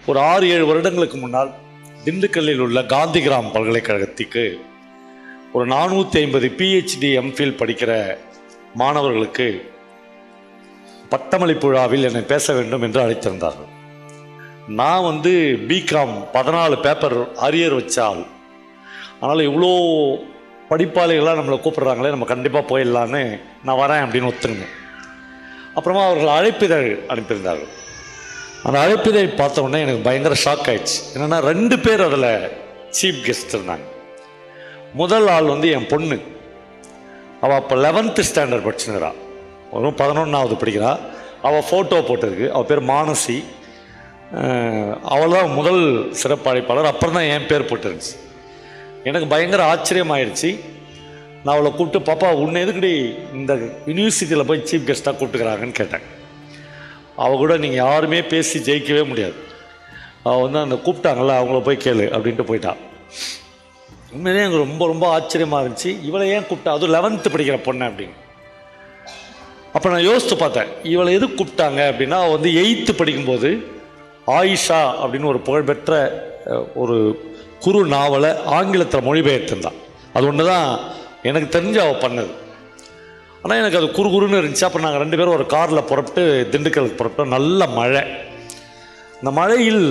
ஒரு 6-7 வருடங்களுக்கு முன்னால் திண்டுக்கல்லில் உள்ள காந்திகிராம் பல்கலைக்கழகத்துக்கு ஒரு 450 PhD MPhil படிக்கிற மாணவர்களுக்கு பட்டமளிப்பு விழாவில் என்னை பேச வேண்டும் என்று அழைத்திருந்தார்கள். நான் பிகாம் 14 பேப்பர் அரியர் வச்சால், அதனால் இவ்வளோ படிப்பாளிகளாக நம்மளை கூப்பிட்றாங்களே, நம்ம கண்டிப்பாக போயிடலான்னு நான் வரேன் அப்படின்னு ஒத்துருந்தேன். அப்புறமா அவர்கள் அழைப்பிதழ் அனுப்பியிருந்தார்கள். அந்த அழைப்பிதழ் பார்த்த உடனே எனக்கு பயங்கர ஷாக் ஆயிடுச்சு. என்னென்னா 2 பேர் அதில் சீஃப் கெஸ்ட் இருந்தாங்க. முதல் ஆள் என் பொண்ணு. அவள் அப்போ 11th ஸ்டாண்டர்ட் படிச்சுங்கிறா, ஒரு 11வது படிக்கிறா. அவள் ஃபோட்டோ போட்டிருக்கு. அவள் பேர் மானசி. அவள் தான் முதல் சிறப்பு அழைப்பாளர். அப்புறம் தான் என் பேர் போட்டுருந்துச்சு. எனக்கு பயங்கர ஆச்சரியமாயிடுச்சு. நான் அவளை கூப்பிட்டு, பாப்பா உன்னை எதுக்குடி இந்த யூனிவர்சிட்டியில் போய் சீஃப் கெஸ்ட்டாக கூப்பிட்டுக்கிறாங்கன்னு கேட்டேன். அவள் கூட நீங்கள் யாருமே பேசி ஜெயிக்கவே முடியாது. அவள் அந்த கூப்பிட்டாங்கள்ல, அவங்கள போய் கேளு அப்படின்ட்டு போயிட்டான். உண்மையிலே எனக்கு ரொம்ப ரொம்ப ஆச்சரியமாக இருந்துச்சு. இவளை ஏன் கூப்பிட்டா, அதுவும் 11th படிக்கிற பொண்ணு அப்படின்னு. அப்போ நான் யோசித்து பார்த்தேன், இவளை எதுக்கு கூப்பிட்டாங்க அப்படின்னா, அவள் 8th படிக்கும்போது ஆயிஷா அப்படின்னு ஒரு புகழ்பெற்ற ஒரு குறு நாவலை ஆங்கிலத்தில் மொழிபெயர்த்திருந்தான். அது ஒன்று தான் எனக்கு தெரிஞ்சு அவள் பண்ணது. ஆனால் எனக்கு அது குறுகுறுன்னு இருந்துச்சு. அப்புறம் நாங்கள் 2 பேரும் ஒரு காரில் புறப்பட்டு திண்டுக்கலுக்கு புறப்பட்டோம். நல்ல மழை. இந்த மழையில்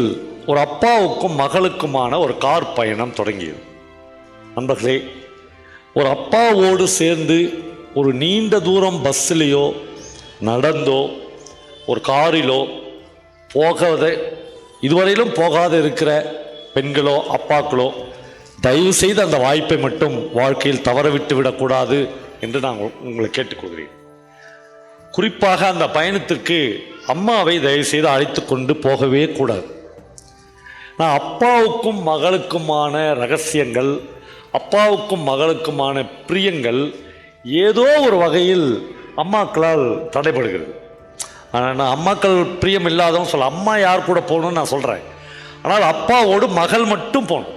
ஒரு அப்பாவுக்கும் மகளுக்குமான ஒரு கார் பயணம் தொடங்கியது. நண்பர்களே, ஒரு அப்பாவோடு சேர்ந்து ஒரு நீண்ட தூரம் பஸ்ஸிலேயோ நடந்தோ ஒரு காரிலோ இதுவரையிலும் போகாத இருக்கிற பெண்களோ அப்பாக்களோ தயவு செய்து அந்த வாய்ப்பை மட்டும் வாழ்க்கையில் தவற விட்டு விடக்கூடாது என்று நான் உங்களை கேட்டுக்கொள்கிறேன். குறிப்பாக அந்த பயணத்திற்கு அம்மாவை தயவு செய்து அழைத்து கொண்டு போகவே கூடாது. நான் அப்பாவுக்கும் மகளுக்குமான ரகசியங்கள், அப்பாவுக்கும் மகளுக்குமான பிரியங்கள் ஏதோ ஒரு வகையில் அம்மாக்களால் தடைபடுகிறது. நான் அம்மாக்கள் பிரியம் இல்லாதவங்க சொல்ல, அம்மா யார் கூட போகணும்னு நான் சொல்கிறேன். ஆனால் அப்பாவோடு மகள் மட்டும் போகணும்.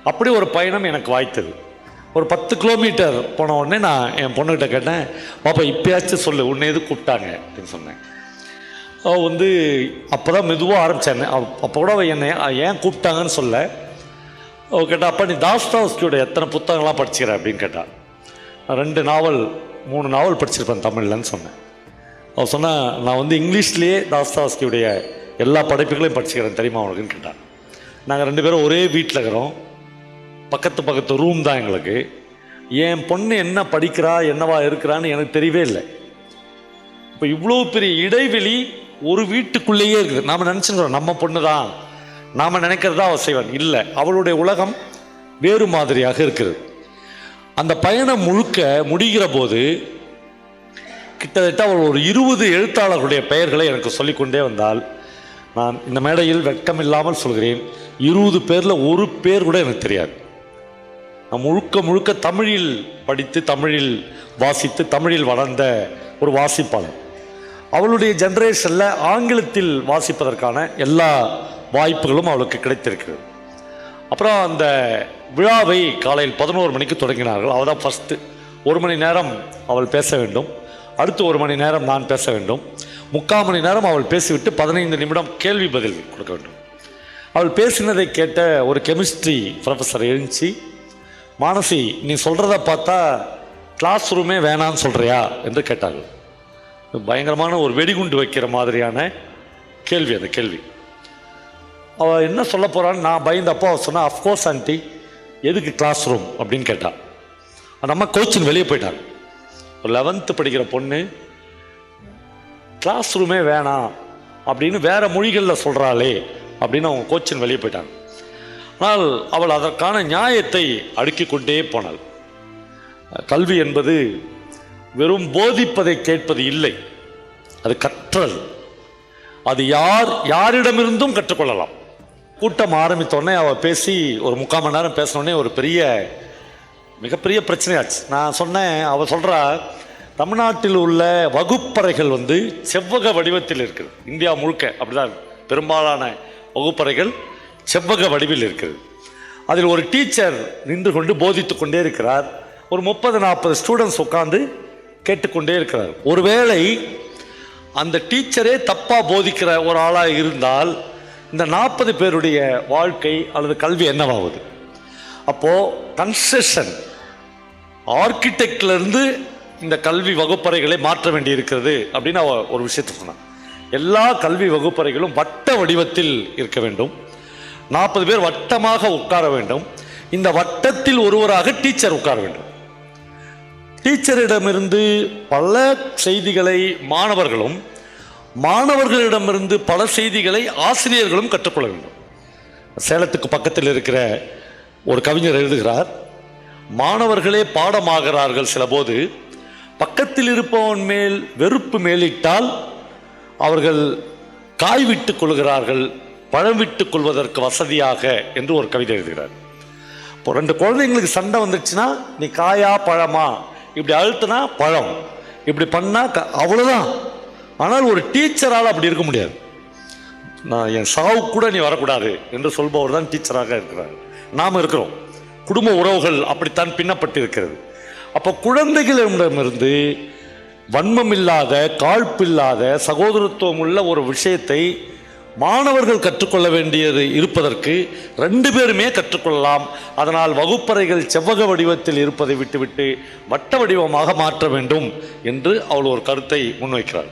அப்படி ஒரு பயணம் எனக்கு வாய்த்தது. ஒரு 10 கிலோமீட்டர் போன உடனே நான் என் பொண்ணுக்கிட்ட கேட்டேன், பாப்பா இப்போயாச்சும் சொல்லு, உன்னை எது கூப்பிட்டாங்க அப்படின்னு சொன்னேன். அவள் அப்போ தான் மெதுவாக ஆரம்பித்தேன். அப்போ கூட அவள் என்னை ஏன் கூப்பிட்டாங்கன்னு சொல்ல. அவள் கேட்டால், அப்பா நீ தாஸ்தாவஸ்கியோட எத்தனை புத்தகங்கள்லாம் படிச்சுக்கிற அப்படின்னு கேட்டாள். நான் 2 நாவல் 3 நாவல் படிச்சிருப்பேன் தமிழ்லன்னு சொன்னேன். அவள் சொன்னால், நான் இங்கிலீஷ்லேயே தாஸ்தாவஸ்கியுடைய எல்லா படைப்புகளையும் படிச்சுக்கிறேன் தெரியுமா அவனுக்குன்னு கேட்டான். நாங்கள் 2 பேரும் ஒரே வீட்டில் இருக்கிறோம். பக்கத்து ரூம் தான் எங்களுக்கு. என் பொண்ணு என்ன படிக்கிறா என்னவா இருக்கிறான்னு எனக்கு தெரியவே இல்லை. இப்போ இவ்வளோ பெரிய இடைவெளி ஒரு வீட்டுக்குள்ளேயே இருக்குது. நாம் நினச்சிக்கிறோம் நம்ம பொண்ணு தான், நாம் நினைக்கிறதா அவள் செய்வான். இல்லை, அவளுடைய உலகம் வேறு மாதிரியாக இருக்கிறது. அந்த பயணம் முழுக்க முடிகிற போது கிட்டத்தட்ட அவள் ஒரு 20 எழுத்தாளர்களுடைய பெயர்களை எனக்கு சொல்லிக்கொண்டே வந்தால், நான் இந்த மேடையில் வெட்கம் இல்லாமல் சொல்கிறேன், 20 பேரில் ஒரு பேர் கூட எனக்கு தெரியாது. நான் முழுக்க தமிழில் படித்து, தமிழில் வாசித்து, தமிழில் வளர்ந்த ஒரு வாசிப்பாளர். அவளுடைய ஜென்ரேஷனில் ஆங்கிலத்தில் வாசிப்பதற்கான எல்லா வாய்ப்புகளும் அவளுக்கு கிடைத்திருக்கிறது. அப்புறம் அந்த விழாவை காலையில் 11 மணிக்கு தொடங்கினார்கள். அவள் தான் ஃபஸ்ட்டு. 1 மணி நேரம் அவள் பேச வேண்டும். அடுத்து 1 மணி நேரம் நான் பேச வேண்டும். 3/4 மணி நேரம் அவள் பேசிவிட்டு 15 நிமிடம் கேள்வி பதில் கொடுக்க வேண்டும். அவள் பேசினதை கேட்ட ஒரு கெமிஸ்ட்ரி ப்ரொஃபஸர் எழுந்துச்சு, மானசி நீ சொல்கிறத பார்த்தா கிளாஸ் ரூமே வேணான்னு சொல்கிறியா என்று கேட்டார்கள். பயங்கரமான ஒரு வெடிகுண்டு வைக்கிற மாதிரியான கேள்வி அந்த கேள்வி. அவள் என்ன சொல்ல போகிறான்னு நான் பயந்தப்போ அவள் சொன்னால், அஃப்கோர்ஸ் ஆண்டி, எதுக்கு கிளாஸ் ரூம் அப்படின்னு கேட்டாள். அந்த அம்மா கோச்சின் வெளியே போயிட்டாங்க. ஒரு 11th படிக்கிற பொண்ணு கிளாஸ் ரூமே வேணாம் அப்படின்னு வேறு மொழிகளில் சொல்கிறாளே அப்படின்னு அவங்க கோச்சின் வெளியே போயிட்டாங்க. ஆனால் அவள் அதற்கான நியாயத்தை அடுக்கி கொண்டே போனாள். கல்வி என்பது வெறும் போதிப்பதை கேட்பது இல்லை, அது கற்றல். அது யாரிடமிருந்தும் கற்றுக்கொள்ளலாம். கூட்டம் ஆரம்பித்தோடனே அவள் பேசி ஒரு 3/4 மணி நேரம் பேசினோடனே ஒரு மிகப்பெரிய பிரச்சனையாச்சு. நான் சொன்னேன், அவள் சொல்கிறா, தமிழ்நாட்டில் உள்ள வகுப்பறைகள் செவ்வக வடிவத்தில் இருக்குது. இந்தியா முழுக்க அப்படிதான் பெரும்பாலான வகுப்பறைகள் செவ்வக வடிவில் இருக்கிறது. அதில் ஒரு டீச்சர் நின்று கொண்டு போதித்து கொண்டே இருக்கிறார். ஒரு 30-40 ஸ்டூடெண்ட்ஸ் உட்காந்து கேட்டுக்கொண்டே இருக்கிறார். ஒருவேளை அந்த டீச்சரே தப்பாக போதிக்கிற ஒரு ஆளாக இருந்தால் இந்த 40 பேருடைய வாழ்க்கை அல்லது கல்வி என்னவாகுது? அப்போது கன்ஸ்ட்ரக்ஷன் ஆர்கிடெக்ட்லேருந்து இந்த கல்வி வகுப்பறைகளை மாற்ற வேண்டி இருக்கிறது அப்படின்னு ஒரு விஷயத்தை சொன்னான். எல்லா கல்வி வகுப்பறைகளும் வட்ட வடிவத்தில் இருக்க வேண்டும். 40 பேர் வட்டமாக உட்கார வேண்டும். இந்த வட்டத்தில் ஒருவராக டீச்சர் உட்கார வேண்டும். டீச்சரிடமிருந்து பல செய்திகளை மாணவர்களும், மாணவர்களிடமிருந்து பல செய்திகளை ஆசிரியர்களும் கற்றுக்கொள்ள வேண்டும். சேலத்துக்கு பக்கத்தில் இருக்கிற ஒரு கவிஞர் எழுதுகிறார், மாணவர்களே பாடமாகிறார்கள் சில போது, பக்கத்தில் இருப்பவன் மேல் வெறுப்பு மேலிட்டால் அவர்கள் காய் விட்டுக் கொள்கிறார்கள் பழம் விட்டுக் கொள்வதற்கு வசதியாக என்று ஒரு கவிதை எழுதுகிறார். இப்போ 2 குழந்தைங்களுக்கு சண்டை வந்துடுச்சுன்னா நீ காயா பழமா, இப்படி அழுத்தினா பழம், இப்படி பண்ணா அவ்வளோதான். ஆனால் ஒரு டீச்சரால் அப்படி இருக்க முடியாது. நான் என் சாவு கூட நீ வரக்கூடாது என்று சொல்பவர் தான் டீச்சராக இருக்கிறார். நாம் இருக்கிறோம். குடும்ப உறவுகள் அப்படித்தான் பின்னப்பட்டு இருக்கிறது. அப்போ குழந்தைகளிடமிருந்து வன்மம் இல்லாத, காழ்ப்பில்லாத, சகோதரத்துவம் உள்ள ஒரு விஷயத்தை மாணவர்கள் கற்றுக்கொள்ள வேண்டியது இருப்பதற்கு 2 பேருமே கற்றுக்கொள்ளலாம். அதனால் வகுப்பறைகள் செவ்வக வடிவத்தில் இருப்பதை விட்டுவிட்டு வட்ட வடிவமாக மாற்ற வேண்டும் என்று அவள் ஒரு கருத்தை முன்வைக்கிறார்.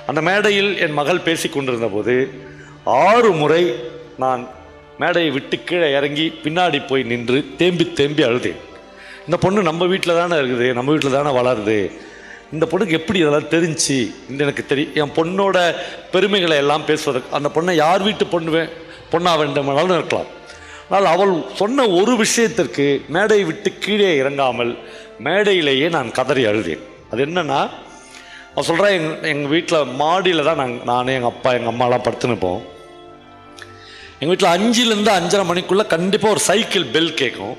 அந்த மேடையில் என் மகள் பேசி கொண்டிருந்த போது 6 முறை நான் மேடையை விட்டு கீழே இறங்கி பின்னாடி போய் நின்று தேம்பி தேம்பி அழுதேன். இந்த பொண்ணு நம்ம வீட்டில் தானே இருக்குது, நம்ம வீட்டில் தானே வளருது, இந்த பொண்ணுக்கு எப்படி இதெல்லாம் தெரிஞ்சு இந்த எனக்கு தெரியும். என் பொண்ணோட பெருமைகளை எல்லாம் பேசுவதற்கு அந்த பொண்ணை யார் வீட்டு பொண்ணாக வேண்டுமானாலும் இருக்கலாம். ஆனால் அவள் சொன்ன ஒரு விஷயத்திற்கு மேடையை விட்டு கீழே இறங்காமல் மேடையிலேயே நான் கதறி அழுதேன். அது என்னன்னா, அவள் சொல்கிறா, எங்கள் வீட்டில் மாடியில் தான் நான் எங்கள் அப்பா எங்கள் அம்மாலாம் படுத்துனுப்போம். எங்கள் வீட்டில் 5லேருந்து 5:30 மணிக்குள்ளே கண்டிப்பாக ஒரு சைக்கிள் பெல் கேட்கும்.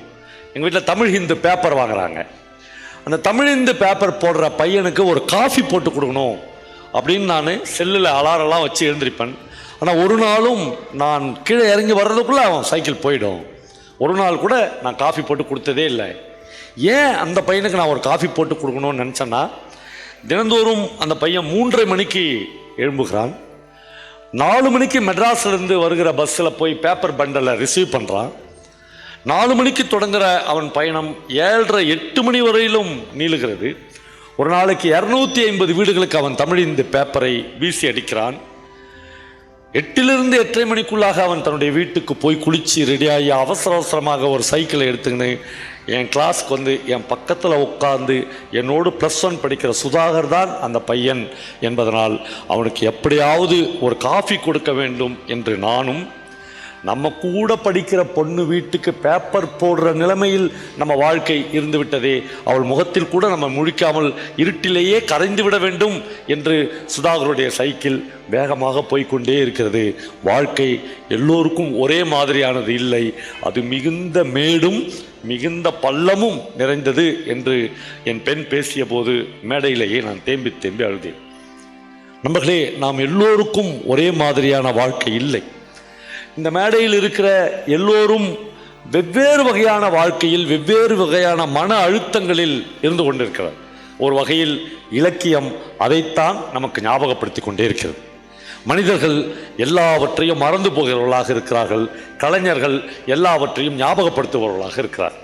எங்கள் வீட்டில் தமிழ் ஹிந்து பேப்பர் வாங்குறாங்க. அந்த தமிழ் ஹிந்து பேப்பர் போடுற பையனுக்கு ஒரு காஃபி போட்டு கொடுக்கணும் அப்படின்னு நான் செல்லில் அலாரெல்லாம் வச்சு எழுந்திருப்பேன். ஆனால் ஒரு நாளும் நான் கீழே இறங்கி வர்றதுக்குள்ளே அவன் சைக்கிள் போயிடும். ஒரு நாள் கூட நான் காஃபி போட்டு கொடுத்ததே இல்லை. ஏன் அந்த பையனுக்கு நான் ஒரு காஃபி போட்டு கொடுக்கணும்னு நினச்சேன்னா, தினந்தோறும் அந்த பையன் 3:30 மணிக்கு எழும்புகிறான். 4 மணிக்கு மெட்ராஸ்லேருந்து வருகிற பஸ்ஸில் போய் பேப்பர் பண்டலை ரிசீவ் பண்ணுறான். 4 மணிக்கு தொடங்குகிற அவன் பயணம் 7:30 8 மணி வரையிலும் நீளுகிறது. ஒரு நாளைக்கு 250 வீடுகளுக்கு அவன் தமிழ் இந்த பேப்பரை வீசி அடிக்கிறான். 8லிருந்து 8:30 மணிக்குள்ளாக அவன் தன்னுடைய வீட்டுக்கு போய் குளித்து ரெடியாகி அவசரமாக ஒரு சைக்கிளை எடுத்துக்கின்னு என் கிளாஸ்க்கு வந்து என் பக்கத்தில் உட்கார்ந்து என்னோடு +1 படிக்கிற சுதாகர் தான் அந்த பையன் என்பதனால் அவனுக்கு எப்படியாவது ஒரு காஃபி கொடுக்க வேண்டும் என்று நானும், நம்ம கூட படிக்கிற பொண்ணு வீட்டுக்கு பேப்பர் போடுற நிலைமையில் நம்ம வாழ்க்கை இருந்து விட்டதே, அவள் முகத்தில் கூட நம்ம முழிக்காமல் இருட்டிலேயே கரைந்து விட வேண்டும் என்று சுதாகருடைய சைக்கிள் வேகமாக போய்கொண்டே இருக்கிறது. வாழ்க்கை எல்லோருக்கும் ஒரே மாதிரியானது இல்லை, அது மிகுந்த மேடும் மிகுந்த பள்ளமும் நிறைந்தது என்று என் பெண் பேசிய போது மேடையிலேயே நான் தேம்பி தேம்பி அழுதேன். நண்பர்களே, நாம் எல்லோருக்கும் ஒரே மாதிரியான வாழ்க்கை இல்லை. இந்த மேடையில் இருக்கிற எல்லோரும் வெவ்வேறு வகையான வாழ்க்கையில் வெவ்வேறு வகையான மன அழுத்தங்களில் இருந்து கொண்டிருக்கிறார். ஒரு வகையில் இலக்கியம் அதைத்தான் நமக்கு ஞாபகப்படுத்தி கொண்டே இருக்கிறது. மனிதர்கள் எல்லாவற்றையும் மறந்து போகிறவர்களாக இருக்கிறார்கள், கலைஞர்கள் எல்லாவற்றையும் ஞாபகப்படுத்துபவர்களாக இருக்கிறார்.